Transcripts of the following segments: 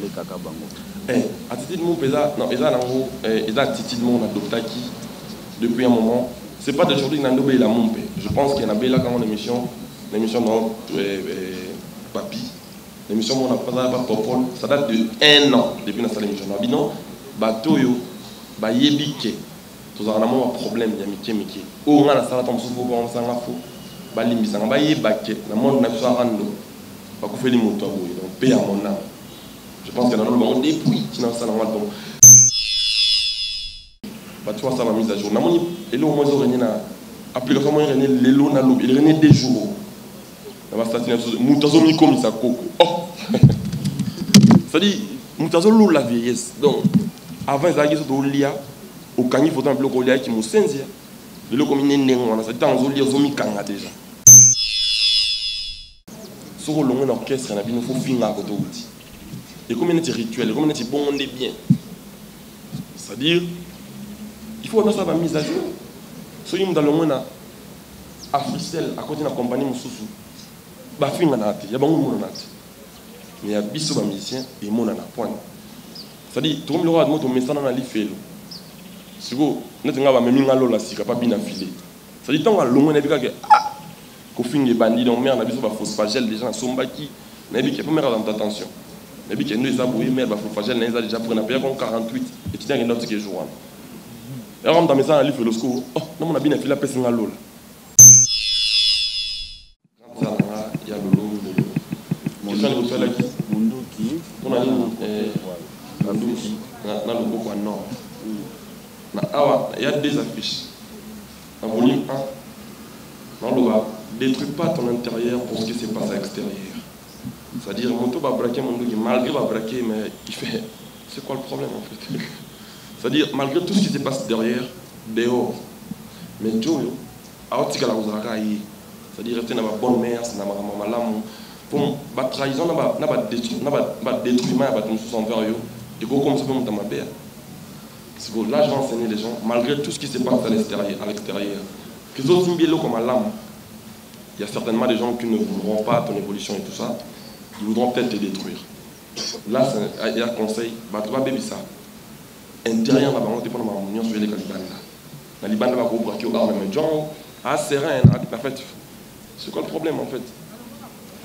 les caca bango. Attitude mon pesa, non, attitude mon adoptaki depuis un moment. C'est pas d'aujourd'hui que Nando la mon père. Je pense qu'il y en a là quand on l'émission dans Papi. L'émission mon a pas Popol, ça date de 1 an depuis notre émission. Non, bateau yo, ba yebike. Tous en amont un problème, il y a Mickey. Oh, on a la salle, on se voit, on s'en a fou. Balimbi, ça va y baquer. La monde n'a pas rando. Pas qu'on fait les motos, donc paye à mon âme. Je pense qu'il y a un moment depuis qui n'a pas ça dans le bon. Bah, tu vois, ça m'a mise à jour. Et là, au moins, il y a application, il y a les lots, il y a des jours. Il y a des jours. Moutazo mi comme ça, coco. Oh! C'est-à-dire, Moutazo l'eau la vieillesse. Donc, avant, ils avaient dit lia au cani, il faut un bloc au lia qui m'a sensi. Le lot comme il est né, on a dit dans le lia, zomi kanga déjà. Sur le long orchestre, il faut finir à côté. Et comme il est rituel, comme il est bon, on est bien. C'est-à-dire, il faut avoir sa mise à jour. Si vous dans le monde à Frissel, à côté de la compagnie Moussoussou, il y a des gens mais il y a des musiciens et des gens qui point. C'est-à-dire, tout le monde a dit que dans la fait. Si vous avez un peu de si pas bien affilé. C'est-à-dire, tant que le monde a dit que les bandits ont mis en avis sur la phosphagel, les gens sont bâtis. Il y a une première attention. Il y a une abouillé, mais la phosphagel, il y a déjà pris un peu 48 et tu as une autre qui est jour. Et on dans mes ans à l'île Felosco, oh, non, on a bien affilé la personne à l'eau. Il y a le lot. Munduki. On a Munduki. On a le Boko à Nord. Il y a des affiches. En volume 1, dans le bas, détruis pas ton intérieur pour ce qui s'est passé à l'extérieur. C'est-à-dire, mon tour va braquer mon dos, malgré va braquer, mais il fait. C'est quoi le problème en fait? C'est-à-dire, malgré tout ce qui s'est passé derrière, dehors, mais Joe, c'est-à-dire, rester dans la bonne mère, dans la maman, pour la trahison, n'a pas détruisement, n'a pas tout ça envers eux, et comme ça, dans ma père. C'est que là, je vais enseigner les gens, malgré tout ce qui s'est passé à l'extérieur, que les autres sont comme à l'âme. Il y a certainement des gens qui ne voudront pas ton évolution et tout ça, ils voudront peut-être te détruire. Là, il y a un conseil, tu vas bébé ça. Intérieur, on va dépendre de ma union sur les Calibanda. La Libanda va braquer au arme, mais John, serein, en fait, c'est quoi le problème en fait?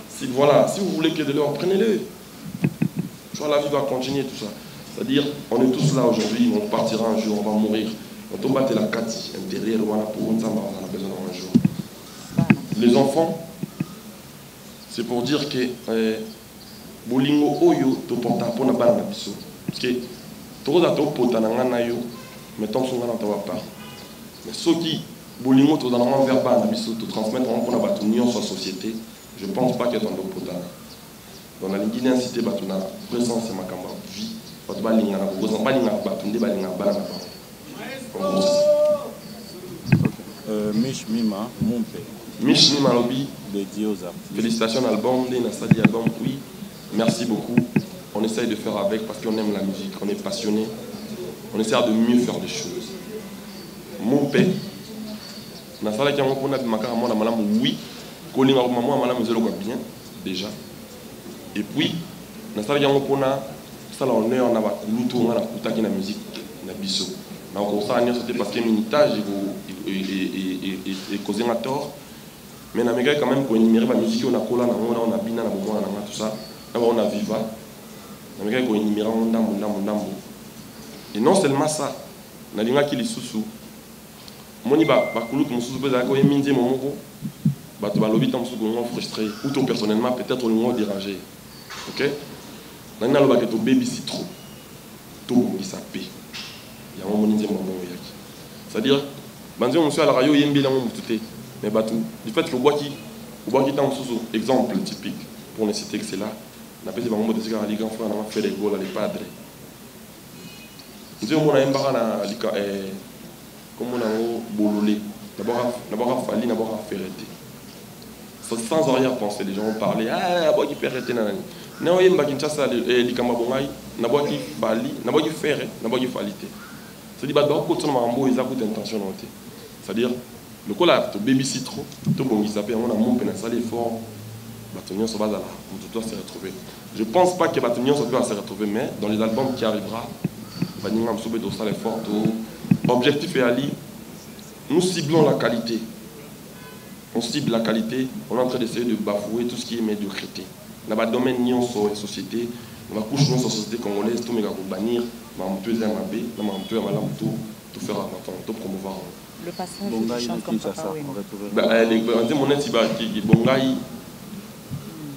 Si vous voulez que de l'or, prenez-le. La vie va continuer, tout ça. C'est-à-dire, on est tous là aujourd'hui, on partira un jour, on va mourir. On tombe à la cati, intérieur, on a besoin d'un jour. Les enfants, c'est pour dire que bolingo oyo to porta pona bana biso. Parce que tout ça to pota na ngana yo, mettons son ngana to pas. Mais ceux qui bolingo to dans le vers bana biso to transmettre on a battu union sur société, je pense pas que dans le pota. Dans la ligne incité battu na présence c'est makamba vie. Battu ba linga na ko ba linga battu ndi ba linga bana na. Mich Mima, mon père. Mich Mima Lobby. Dédié aux artistes. Félicitations à l'album, Nastadi album, oui. Merci beaucoup. On essaye de faire avec parce qu'on aime la musique, on est passionné. On essaie de mieux faire des choses. Mon père, Nastadi qui a mon makara moi malam oui. Kolinga maman malam zelo bien déjà. Et puis Nastadi qui a mon pona ça l'honneur na ba kuluto na kutaki na musique na biso. Na ko ça ni c'était parce que minitage et causé un tort. Mais on a quand même pour énumérer la musique, on a Kola, on a Bina, on a tout ça. On a Viva. On a pour énumérer Ndambo. Et non seulement ça, on a des gens qui les sous-sous. Moni ba kulutu mususu pesa ko eminze momoko. Ba to ba lobi tam suku ngo frustré ou toi personnellement peut-être au ngo dérangé. OK? Nana loba que to baby si trop. To ngi sa pe. Ya mo moni nzembo mo yaki. C'est-à-dire banzo monsieur à la radio yembi na mo mututé. Mais bah, du fait que le bois qui est en sous exemple typique, pour ne citer que c'est là, on a fait des moments de cigares à l'Igan, on a fait des goals à les padres. Nous avons un barra comme on a bololé. D'abord à Fali, d'abord à Ferreté. Sans arrière-pensée, les gens ont parlé, ah, bois qui Ferreté, nanani. Non, il y a un Kinshasa, l'Ikamabongaï, d'abord qui Fali, d'abord qui Ferré, d'abord qui Falité. C'est-à-dire, d'abord, quand on a un beau, ils ont intention. C'est-à-dire, le coup là, tu baby trop, tu bon qui s'appelle, on a mon pénal, ça l'effort, Batonion se base là, on doit se retrouver. Je pense pas que Batonion se doit se retrouver, mais dans les albums qui arrivera, Baningam Soube doit faire l'effort. Objectif est Ali, nous ciblons la qualité. On cible la qualité, on est en train d'essayer de bafouer tout ce qui est médiocrité. Dans le domaine de la société, dans la couche de la société congolaise, tout le monde va bannir, tout faire tout promouvoir. Le passage de chante comme Papa Wemba. Mon net, il Bongaï.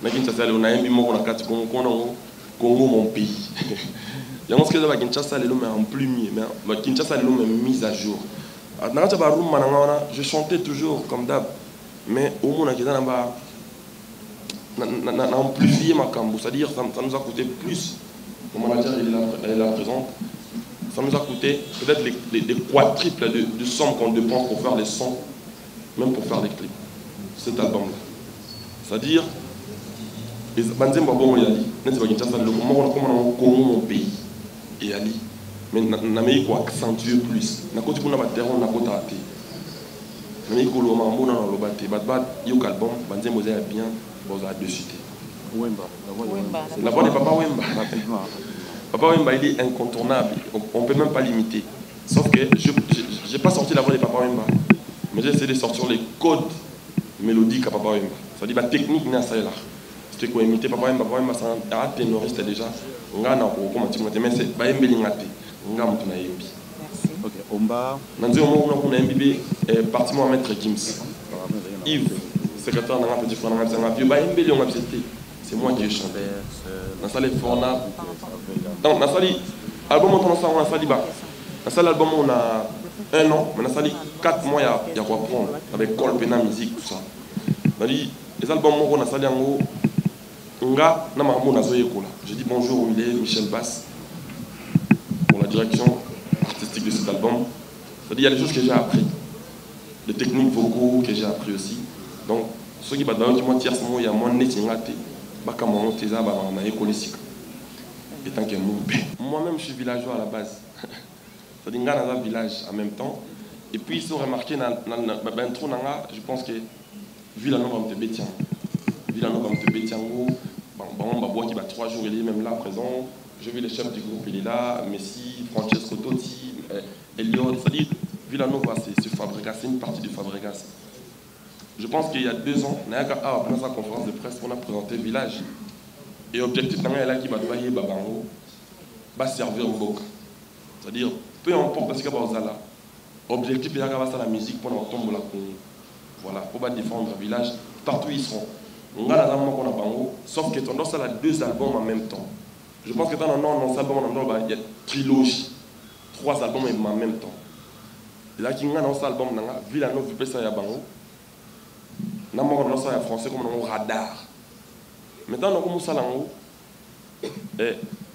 On a un bimon, on a quatre Congo, mon pays. Il y a un peu de Kinshasa, les hommes en plus mis, mais Kinshasa, les hommes mis à jour. Je chantais toujours comme d'hab, mais au moins, on a amplifié ma cambo, c'est-à-dire ça nous a coûté plus. Mon manager est là présente. Ça nous a coûté peut-être les quadruples de sommes qu'on dépense pour faire les sons, même pour faire les clips. Cet album-là. C'est-à-dire, mon pays et Ali. Mais on a mis quoi accentuer plus. On a continué à faire on a continué à faire. On a mis quoi on a fait. Yo album, Banzem Mosé bien, bon ça de suite. Wemba. La voix de Papa Wemba. Papa Wemba il est incontournable. On peut même pas l'imiter. Sauf que je n'ai pas sorti la voix de Papa Wemba, mais j'ai essayé de sortir les codes mélodiques à Papa Wemba. C'est-à-dire la technique n'est pas là. C'est quoi imiter Papa Wemba c'est un ténoriste déjà. On a comment tu mais c'est pas Mbelingate. On a monté na yembi. OK, Omba. Nanzi on a MBB parti à maître Gims. Yves, secrétaire dans un petit frère dans un vieux ba Mbeli on a accepté. C'est moi qui ai chanté. Dans ça les forna. Donc dans ça album on a sali ba. Dans ça l'album on a 1 an, mais dans ça 4 mois il y a quoi prendre avec Colpena musique tout ça. Dans les albums on a sali en haut. Je dis bonjour, il est Michel Bass pour la direction artistique de cet album. C'est-à-dire, il y a des choses que j'ai appris, des techniques vocaux que j'ai appris aussi. Donc, ceux qui battent qui m'ont tiré ce mot, il y a moins de nétingate, moi-même, je suis villageois à la base. C'est-à-dire, il y a un village en même temps. Et puis, ils ont remarqué, je pense que Villanova me Bétian. Villanova me Bétian. Bon, qui va 3 jours, il est même là présent. Je vu les chefs du groupe, il est là. Messi, Francesco Totti, Elliot. C'est-à-dire, Villanova, c'est Fabregas, c'est une partie du Fabregas. Je pense qu'il y a 2 ans, après sa conférence de presse, on a présenté Village. Et l'objectif, c'est là qui va travailler Babango, va servir au Boca. C'est-à-dire, peu importe ce qu'il y a là, l'objectif, c'est la musique pour nous tomber la Congo. Voilà, pour défendre le village, partout ils seront. On a la sauf que tu as 2 albums en même temps. Je pense que dans un album, il y a une trilogie. 3 albums en même temps. Et là, il y a un album, Villanova, il y a Bango. Il y a un français comme un radar. Maintenant, on commence à l'en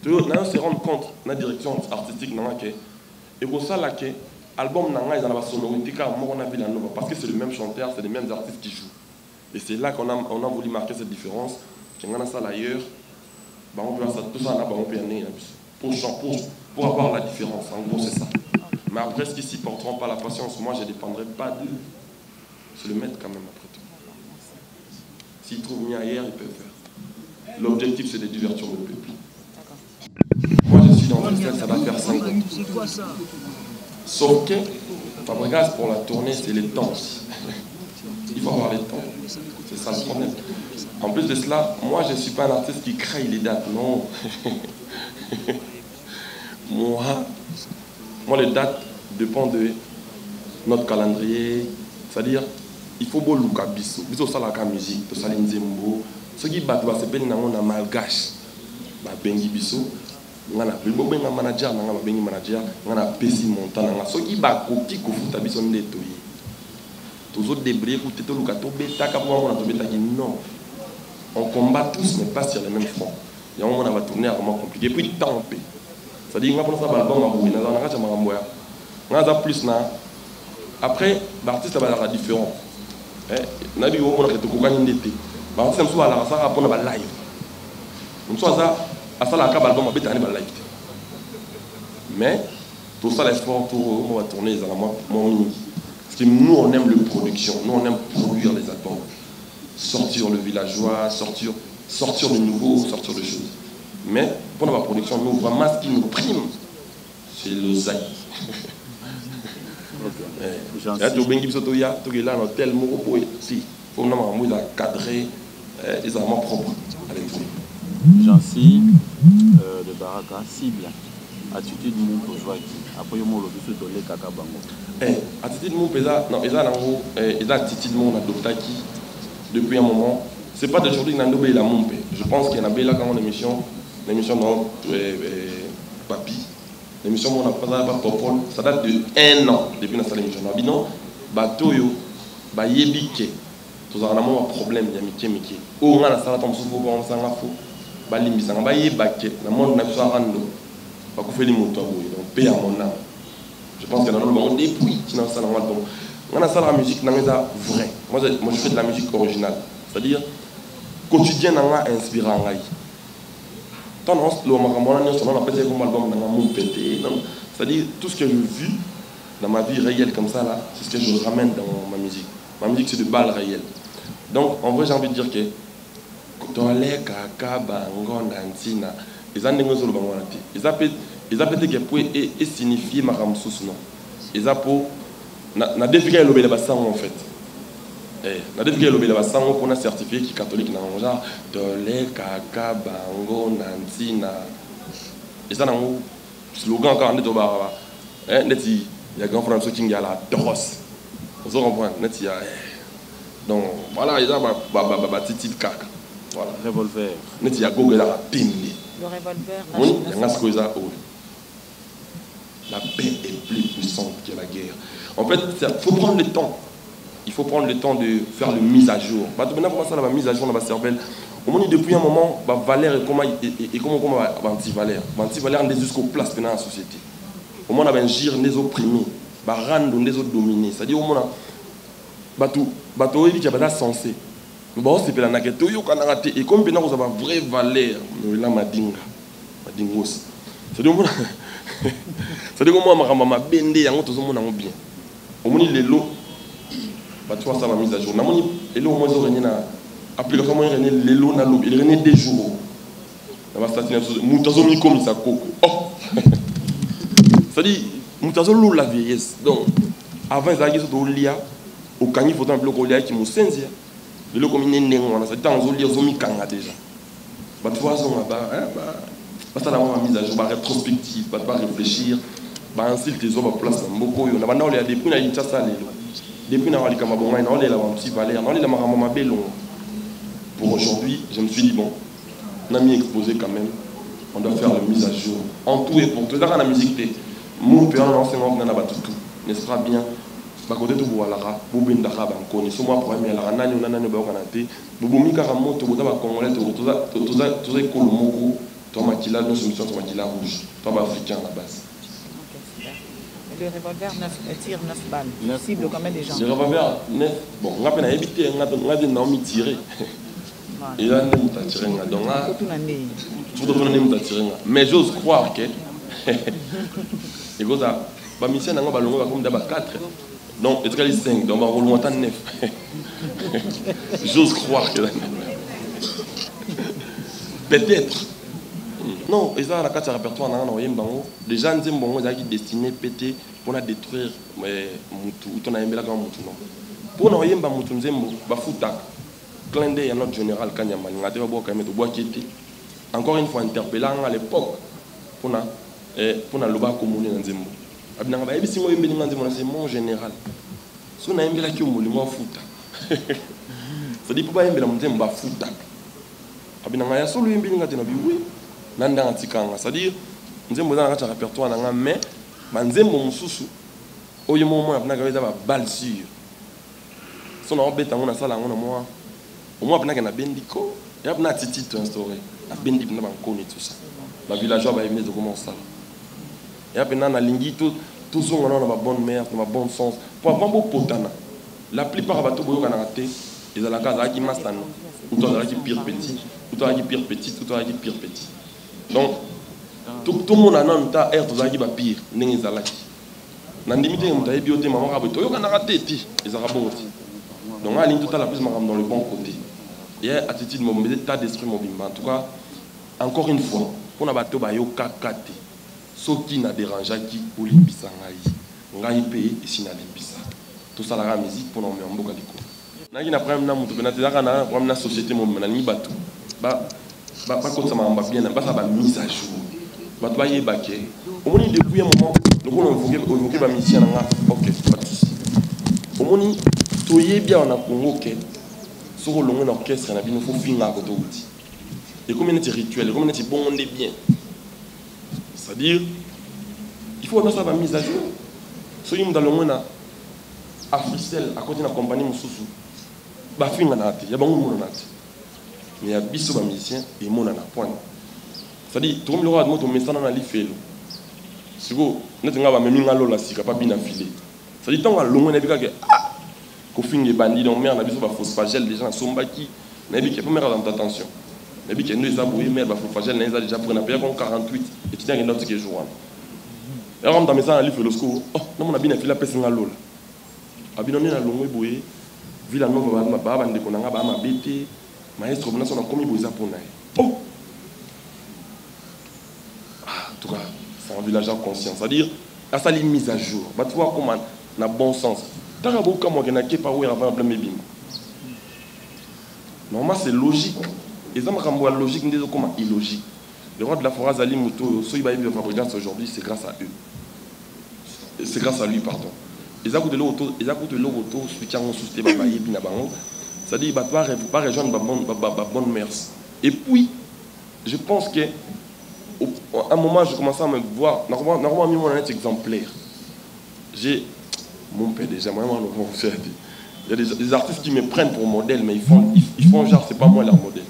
on se rend compte de la direction artistique. Et pour ça, l'album, il y a la sonorité parce que c'est le même chanteur, c'est les mêmes artistes qui jouent. Et c'est là qu'on a voulu marquer cette différence. Quand on a ça ailleurs, on peut faire tout ça pour avoir la différence. En gros, c'est ça. Mais après, ce qui ne supporteront pas la patience, moi, je ne dépendrai pas d'eux. C'est le maître quand même, après tout. S'ils trouvent mieux ailleurs, ils peuvent faire. L'objectif, c'est de divertir le peuple. Moi, je suis dans le style, ça va faire 5 ans. Sauf que, Fabregas, pour la tournée, c'est les temps aussi. Il faut avoir les temps. C'est ça le problème. En plus de cela, moi je ne suis pas un artiste qui crée les dates. Non. moi, les dates dépendent de notre calendrier. C'est-à-dire, il faut beau louka biso. Biso ça la musique, tout ça l'inzembo. Ce qui bat c'est ben na malgache. Ba bengi biso. Ngana bilbo benga manager na ngaba bengi manager, ngana pesi montana nga. Ce qui bat koki ko futa biso ndetoyi. Tous autres débris, non. On combat tous, mais pas sur les mêmes fronts. Il y a un moment où on va tourner à vraiment compliqué. Et puis, temps en paix. C'est-à-dire, on a un album plus. Après, l'artiste va être différent. On a dit qu'on a été cocaïne d'été. L'artiste a un live. On a un live. Mais, tout ça, l'effort, on va tourner les albums. Parce que nous, on aime la production, nous, on aime produire les albums. sortir le villageois, sortir de nouveau, sortir de choses. Mais pour la production, nous, vraiment, ce qui nous prime, c'est le zaï. Jancy de Baraka, cible. Attitude mon bourgeois qui après mon le bus de kaka bango. Attitude mon pesa non, ils attitude mon adopta qui depuis un moment, c'est pas d'aujourd'hui que Nando la monte. Je pense qu'il y en a bella quand on l'émission non papi. L'émission mon a pas popol, ça date de 1 an depuis notre émission. Bino bateau yo ba yebike. Tous en amont un problème ya miki. O nga na sala tomso bo on sanga fo. Ba limbisa ba yebake na monde na so rando. Donc, paix à mon âme. Je pense qu'il y a dans le monde depuis qui n'a pas la musique. On a ça la musique, on a vrai. Moi, je fais de la musique originale. C'est-à-dire, quotidien, on a inspiré en raï. C'est-à-dire, tout ce que j'ai vu dans ma vie réelle comme ça, là, c'est ce que je ramène dans ma musique. Ma musique, c'est de balles réelles. Donc, en vrai, j'ai envie de dire que ils appellent que pour signifier ma ramsous non. Ils appellent na défilé le bassin en fait. Na défilé le bassin on a certifié qui catholique na genre tole kaka bango nantina. Et ça dans slogan quand on est au bar neti il y a grand frère qui est la drosse. Vous comprenez neti ya donc voilà ils ont ba titi kaka. Voilà. Revolver. Neti ya gogo la pindi. Le revolver. Oui, il y a ce que ça. La paix est plus puissante que la guerre. En fait, il faut prendre le temps. Il faut prendre le temps de faire le mise à jour. Maintenant, comment ça, la mise à jour dans la cervelle? Au moins, depuis un moment, Valère et comment anti-Valère. Anti-Valère, on est jusqu'aux places dans la société. Au moins, on a un gire, on est opprimés. On rendre les autres dominés. C'est-à-dire, au moins, bateau qui a sensé. Bon, c'est la naquette. Et comme bien, vous avez une vraie valeur. Là, madinga. Madingos. C'est-à-dire, c'est-à-dire que moi, ma bende, il y a un autre monde bien. Au moins, les lots, tu vois ça, ma mise à jour. Les lots, moi, ils ont application, moi, les lots, ils ont des jours. Moutazomi comme ça, coco. Oh! C'est-à-dire, moutazomi la vieillesse. Donc, avant, ils avaient au lia, au cani, il faut un bloc au lia qui m'a sensi. Les lots comme ils n'ont pas, c'est dans le lia, ils ont mis kanga déjà. Tu vois ça, ça la mise à jour, rétrospective, pas réfléchir, ensuite les hommes place dans beaucoup. On a des depuis na ça depuis na wali kama bonga na on la petit valeur, on la mama belon. Pour aujourd'hui, je me suis dit bon, on a mis exposé quand même. On doit faire la mise à jour en tout et pour tout. Dans la musique mon père l'enseignement na ba tout. N'est-ce pas bien? Ba côté tout voilà, bobinda ka ban ko ni so moi premier la nani na nani ba kanate. Bobomi ka moto boda ba congolais tout ça kolomoko. Toi, Makila, nous sommes sur Makila rouge. Toi, africain à la base. Ok, super. Et le revolver tire 9 balles. Cible combien de gens? Le revolver, 9. Bon, on a peine à éviter, on a des noms tirés. Et là, on a tiré. Donc là, tout le monde a tiré. Mais j'ose croire que. Et comme ça, ma mission, on va comme d'abord 4. Donc, il y a 5. Donc, on va rouler 9. J'ose croire que. Peut-être. Non, et ça, la carte répertoire, les gens disent bon, ils sont destinés à péter pour détruire Moutou. On a aimé la grande Moutou. Pour nous, il y a Moutou, il y a Fouta. Clin d'œil à notre général Kanyama, encore une fois interpellant à l'époque pour le loba communé dans Zembo. C'est mon général. Si on a aimé la qui au moulin, Fouta. Ça dit pour pas aimer la Moutou, Fouta. Abinanga ya solo yimbi ngati na biwi nanda ntikanga c'est-à-dire nzembo za ngata répertoire nanga mais banzembo mususu oyo momo apna kaweza ba balle sur sona obeta ngona sala ngona moi au moins apna kana bendiko et apna titi to instauré na bendi na bankoni tout ça la villageois ba aimer de comment ça et apna na lingi tout zonga na ba bonne mère na ba bon sens pour avoir beau potana la plupart bato boyo kana raté ils ont la casa qui mastano ou toi qui pire petit ou toi qui pire petit ou toi qui pire petit donc tout le monde a un tas air tout ça qui va pire n'est pas là n'andimite on bioté maman a besoin yo kana raté ti ils ont bon aussi donc à ligne tout à la plus dans le bon côté il y a attitude mobile, état d'esprit mobile. En tout cas, encore une fois, pour nabato ba yo kakate, ce qui n'a dérangé qui ou limbisa ngai, ngai paye ici na limbisa. Tout ça la musique pour nous mettre en boca de coup. Nagi na problème na mutu na tezaka na problème na société mobile na ni bato. Ba comme ça m'a bien, ba ça ba mise à jour. Ba to ba yebake. Au moins depuis un moment, nous on évoquer ba mission na OK, pas de souci. Au moins toyé bien on a Congo OK. Sur le long orchestre na bino faut finga ko to uti. Et comme il y a des rituels, comme il y a bon on est bien. C'est-à-dire il faut ça va mise à jour. Soyons dans le monde à Fristel à côté de la compagnie Moussoussou. Ba finga na ati, ya bango mona nati. Mais il y a biso ba musicien et mona na point. C'est-à-dire tout le monde moto mesana na lifelo. Siko netenga ba meminga lola sika pa bina filé. C'est-à-dire tant longo na bika ke ko finge bandi donc mère na biso ba phosphagel déjà sombaki na bika pour mettre dans attention. Na bika nous ça boyer mère ba phosphagel na déjà prendre payer comme 48 et tu tiens une autre que jour. Et on dans mesana na lifelo siko oh na mona bina fila pesa nga lola. Abino na longo boyer Villa Nova ba ndeko na nga ba mabete maestro bana sona komi boza pour naï. Oh. En tout cas, c'est un village conscient. C'est-à-dire, à sa mise à jour. Tu vois comment on a bon sens. Tu as beaucoup de gens qui ont avant de me normalement, c'est logique. Et ça, c'est logique, mais comment illogique. Le roi de la forêt, Zali Mouto, ceux qui ont fabriqué aujourd'hui, c'est grâce à eux. C'est grâce à lui, pardon. Ils ont coûté l'auto, soutien sous les babayés, c'est-à-dire, il ne faut pas rejoindre la bonne mère. Et puis, je pense que à un moment, je commençais à me voir. Normalement, mon année exemplaire. J'ai mon père déjà, moi, il y a des artistes qui me prennent pour modèle, mais ils font genre, c'est pas moi leur modèle.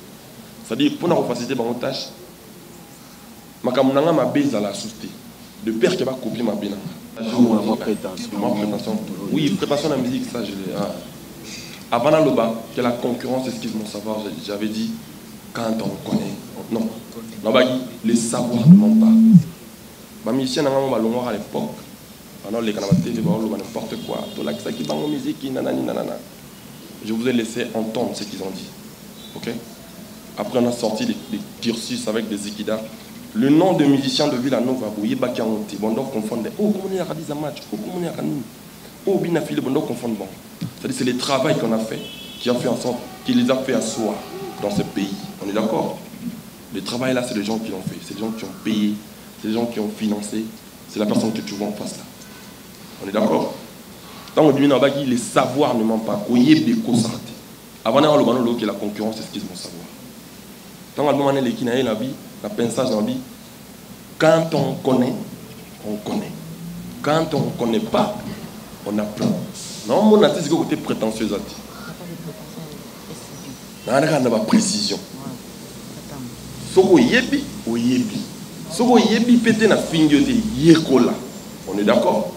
C'est-à-dire, pour nous faciliter ma tâche, ma camonanga m'a baisé à la souté. Le père qui va copier ma bénanga. Ma prétention. Oui, prétention à la musique, ça, je l'ai. Avant l'Oba, que la concurrence excuse mon savoir, j'avais dit, quand on connaît. Non. Les savoirs ne mentent pas. Ma mission à l'époque, pendant les canaux TV, n'importe quoi. Je vous ai laissé entendre ce qu'ils ont dit. Ok? Après, on a sorti des cursus avec des équidats. Le nom de musicien de Villanova, vous voyez, on doit confondre. Oh, comment il y a un match? Oh, comment il y a un oh, bien affilé, on doit confondre. C'est-à-dire, c'est le travail qu'on a fait qui a fait en sorte qu'il les a fait asseoir dans ce pays. On est d'accord? Le travail là, c'est les gens qui l'ont fait, c'est les gens qui ont payé, c'est les gens qui ont financé, c'est la personne que tu vois en face là. On est d'accord? Tant on dit les savoirs ne mentent pas. Avant d'avoir le banon que la concurrence, c'est ce qu'ils vont savoir. Tant on a dit la vie, la pensage dans la vie, quand on connaît, on connaît. Quand on ne connaît pas, on apprend. Non, mon artiste, c'est côté prétentieux. On a précision. Soko yebi, o yebi. Soko yebi pété na fingiote yekola. On est d'accord?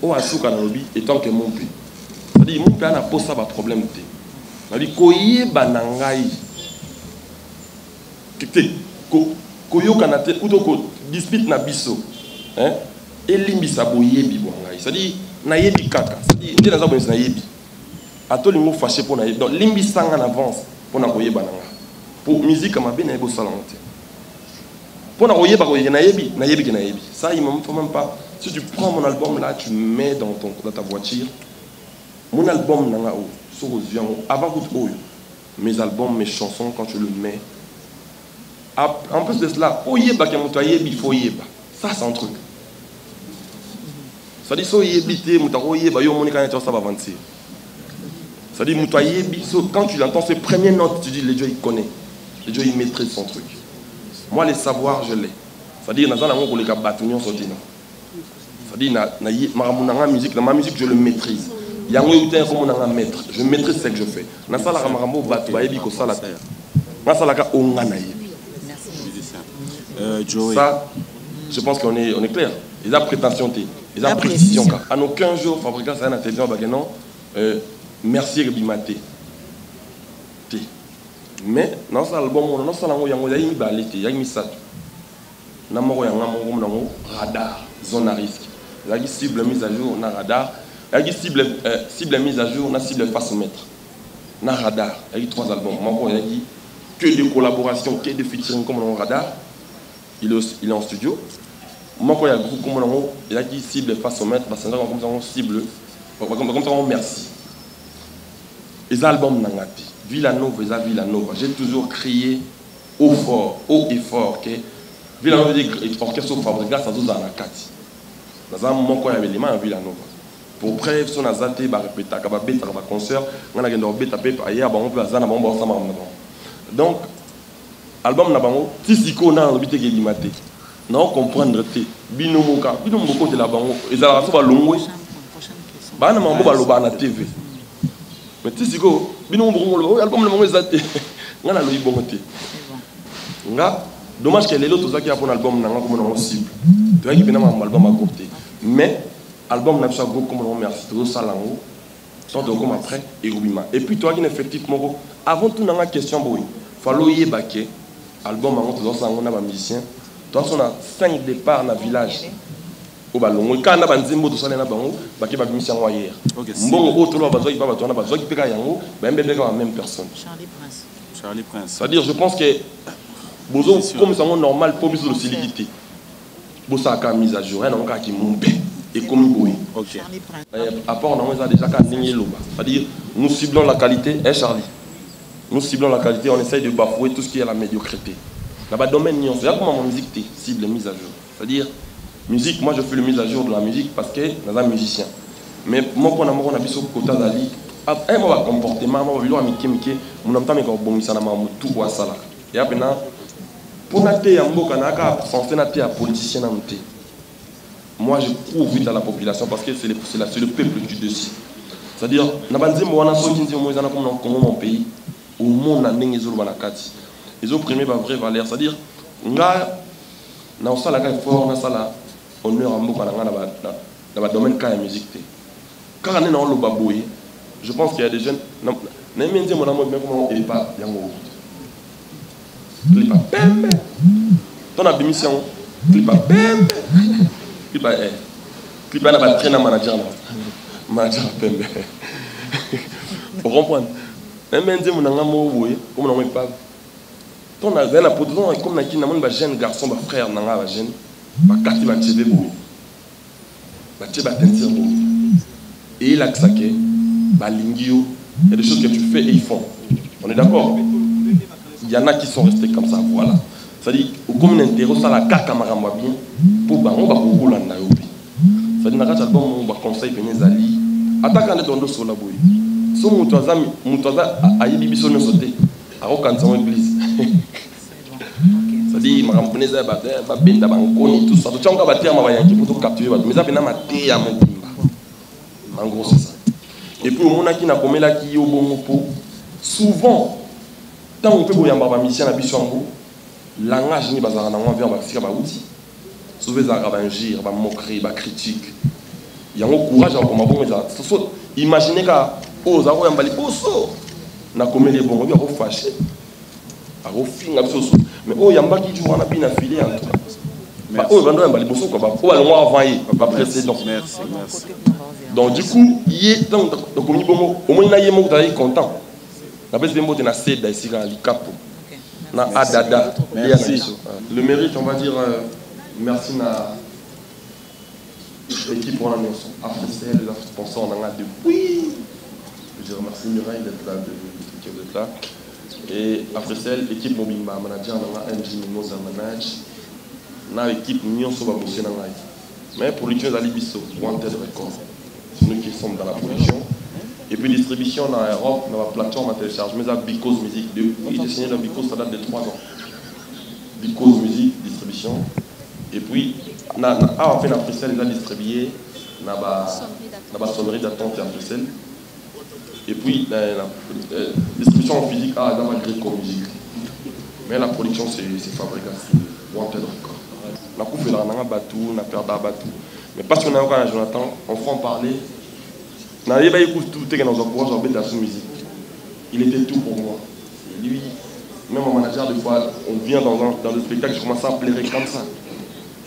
O asuka na lobi étant que mon pays. C'est-à-dire mon pays n'a pas ça problème té. On dit ko yeba na ngai. Kete ko yoka na te ou ko dispute na biso. Hein? Elimbisa bo yebi bo ngai. C'est-à-dire na yebi kaka. C'est-à-dire ndé na za bo na yebi. Atoli mo fâché pour na yebi. Donc limbisa en avance pour na ko yeba na ngai. Pour musique comme bien et salon. Pour n'avoir ça il me faut même pas. Si tu prends mon album là, tu mets dans ta voiture. Mon album nanga o sur avant que mes albums, mes chansons quand tu le mets. En plus de cela, il faut yeba. Ça c'est un truc. Ça dit so yebité mutaro yeba yo monika ça va avancer. Ça dit mutayebi quand tu entends ces premières notes, tu dis les dieux il connaît. Dieu il maîtrise son truc. Moi les savoirs je l'ai. C'est-à-dire ma musique je le maîtrise. Je maîtrise ce que je fais. Ça, je pense qu'on est clair. Ils ont prétention, ils ont précision. En aucun jour, fabriquant ça n'a été non. Merci Bimaté. Mais dans cet album, on a radar, zone à risque. Il y a cible mise à jour, on a radar. Il y a cible mise à jour, on a cible face au mètre. na Radar. Il y a eu 3 albums. Moi, il y a dit que des collaborations, que des featuring comme dans Radar. Il est en studio. Moi, il y a un groupe comme dans il y a dit cible face au maître. C'est comme ça on cible. Comme ça on merci. Les albums Nangati, Villanova, Villanova. J'ai toujours crié haut et fort que Villanova est orchestre fabriqué grâce à Zozanakati. Dans un moment, il y avait les mains à Villanova. Pour preuve, si on a zaté, répété, concert, on a gagné ailleurs, on peut faire donc, album Nabango, Tisiko n'a pas été maté. Non, comprendre, Binomoka, Binomoka de la bango, ils ont la longue. Bana mambo baloba na TV. Mais Tisiko, Binomoka, album le mauvais zaté. On a le bon té. Nga, dommage qu'elle est l'autre qui a pour l'album n'a comme on cible. Tu vois qu'il vient un album à côté. Mais album n'a pas groupe comme on remercie tout ça là haut tant de comme après et Rubima et puis toi qui effectivement avant tout dans la question boy fallo y baquer album avant tout ça on a un musicien toi on a 5 départs dans village au ballon quand on a banzimbo tout ça na bango baquer ba musicien hier bon autre là bazoki pas bato na bazoki peka yango même la même personne Charlie Prince c'est-à-dire je pense que bozo comme ça normal pour biso de solidité bossa ka mise à jour un on qui monte et comme boy. Ok. À part on a déjà qu'à c'est-à-dire nous ciblons la qualité, hein Charlie. Nous ciblons la qualité, on essaye de bafouer tout ce qui est la médiocrité. Là-bas domaine nuance. Regarde comment ma musique cible mise à jour. C'est-à-dire musique, moi je fais le mise à jour de la musique parce que je suis un musicien. Mais moi quand on a vu sur côté d'Ali, un moi comportement, moi je vais mike, mon entend mais quand bon ça na tout bois ça là. Et après pour nater ya mboka na ka censé nater à politicien na muté. Moi, je prouve vite à la population parce que c'est le peuple du dessus. C'est-à-dire, comme mon pays, au monde, ils ont primé ma vraie valeur. C'est-à-dire, on a fort, on a honneur dans le domaine de la musique. Quand on est dans le baboué, je pense qu'il y a des jeunes. Ton abémission, puis pas na traîner manager pembe pour comprendre même dit mon nanga mo boye comme on pas ton a na production comme na kina mon ba jeune garçon ba frère nanga ba jeune ba kati ba tebe boye ba tebe tentir boye et il a que ça que ba lingio il y a des choses que tu fais et ils font on est d'accord il y en a qui sont restés comme ça voilà c'est-à-dire comme un intérêt ça la kaka maramba bien pour ba on va pour la na yobi c'est-à-dire na album on va conseil penezali attaquant de tondo sur la boy so mutoza ayibi biso no sauter a okanza en église c'est-à-dire maramba peneza ba benda ba ngoni tout ça tu nga ba terme ba yanki pour capturer ba mais ça bena maté ya mobimba en gros c'est ça et puis au mona qui na komela ki yo bongo po souvent tant on peut boyamba ba mission na biso ngo langage ni bazara na envers ba sika ba outil souvent ça va ingir va moquerie va critique il y a un courage à comme bon ça imaginez qu'à aux awo ya mbali boso na comédie bon bien au fâché à au finga biso mais oh yamba qui joue na bina filé en tout mais oh bando ya mbali boso quoi oh allons avant y pas précédent merci donc du coup il est donc comme bon au moins na yemo d'aller content la base dembo na cède ici à l'ikapo na adada merci le mérite on va dire merci à l'équipe pour l'annonce. Africell, les sponsors, on en a depuis. Je remercie Mireille d'être là, Et Africell, l'équipe Mobimba, manager, on a un Mimosa Manage. On a l'équipe Nyon Soba Boussé. Mais production d'Alibiso, Wanted Record. C'est nous qui sommes dans la production. Et puis distribution dans l'Europe, dans la plateforme à télécharge. Mais à Bicos Music, depuis j'ai signé dans Bicos, ça date de 3 ans. Bicos Music, distribution. Et puis, on a fait Africell, il a distribué la sonnerie d'attente et Africell. Et puis, la distribution en physique, dans la Greco Music. Mais la production, c'est fabriqué, c'est Wanted Record. On a coupé là, on a battu, on a perdu à battu. Mais parce qu'on a encore un Jonathan, on va en parler. On a écouté tout ce qu'on a encouragé dans la musique. Il était tout pour moi. Et lui, même mon manager, des fois, on vient dans le spectacle, je commence à pleurer comme ça.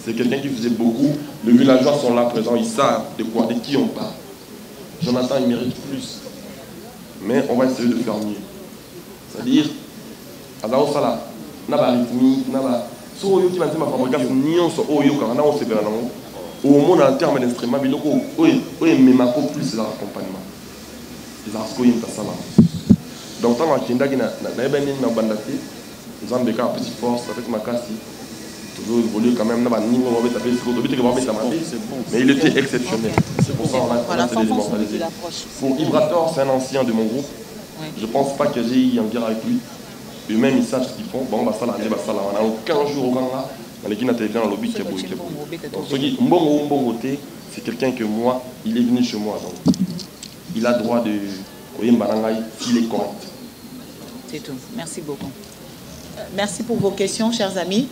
C'est quelqu'un qui faisait beaucoup. Les villageois sont là présents, ils savent de qui on parle. Jonathan, il mérite plus. mais on va essayer de faire mieux. C'est-à-dire, alors ça là, n'a pas rythmique, n'a pas. Si on y a ma fabrication, ni on se oyo quand on se perd au monde en termes d'instruments, il y a même plus d'accompagnement. Les artistes qui sont là. Donc, tant que Kinda qui n'a pas été bandé, ils ont des cas petite force, avec ma casse, toujours évolué quand même, mais il était exceptionnel. C'est pour ça qu'on a fait des immortalisés. Pour Ibrator, c'est un ancien de mon groupe. Je ne pense pas que j'ai eu en guerre avec lui. Eux-mêmes, ils savent ce qu'ils font. Bon, ça, on a aucun jour au Ganga, dans l'équipe dans le lobby qui est beau. Donc, ce qui est c'est quelqu'un que moi, il est venu chez moi. Donc, il a droit de. S'il est correct. C'est tout. Merci beaucoup. Merci pour vos questions, chers amis.